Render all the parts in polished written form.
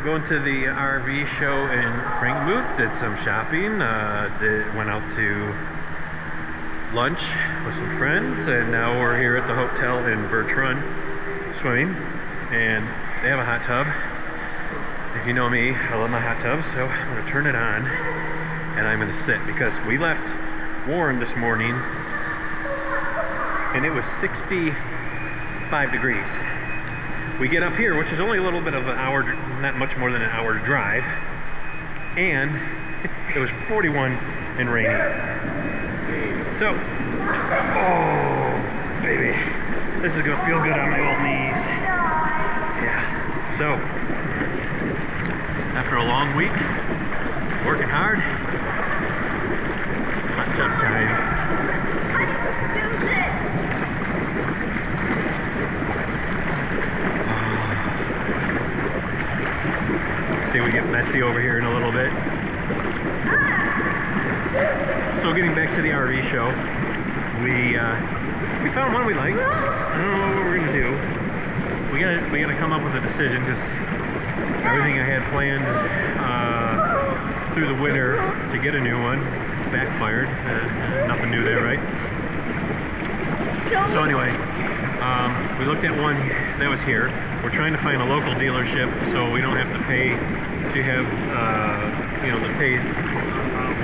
Going to the RV show in Frankenmuth, did some shopping, went out to lunch with some friends, and now we're here at the hotel in Bertrand swimming, and they have a hot tub. If you know me, I love my hot tub, so I'm going to turn it on and I'm going to sit because we left Warren this morning and it was 65 degrees. We get up here, which is only a little bit of an hour, not much more than an hour drive, and it was 41 and rainy. So, oh baby, this is gonna feel good on my old knees. Yeah. So, after a long week, working hard, hot tub time. See, we get Betsy over here in a little bit. So getting back to the RV show, we found one we like. I don't know what we're gonna do. We gotta come up with a decision because everything I had planned through the winter to get a new one backfired. Nothing new there, right? So anyway, we looked at one that was here. We're trying to find a local dealership so we don't have to pay to have, to pay a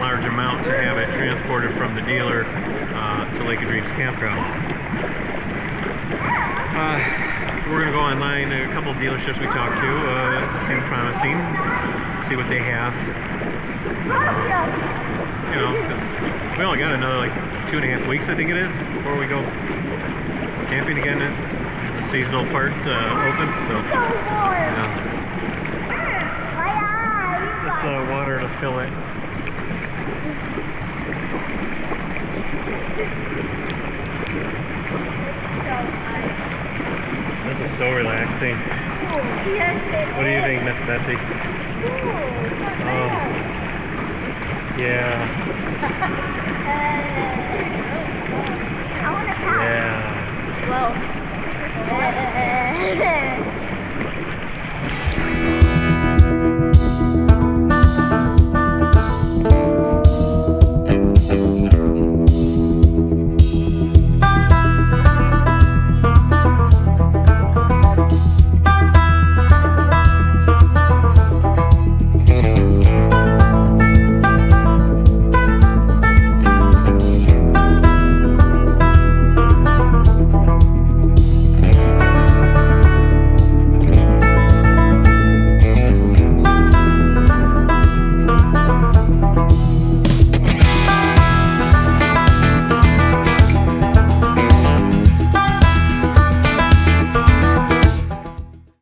large amount to have it transported from the dealer to Lake of Dreams Campground. We're going to go online. A couple of dealerships we talked to seem promising. See what they have. Because we only got another like 2.5 weeks, I think it is, before we go camping again. The seasonal part opens, so it's water to fill it. This is so relaxing. What do you think, Miss Betsy? Oh, yeah. I want to count. Yeah. Whoa.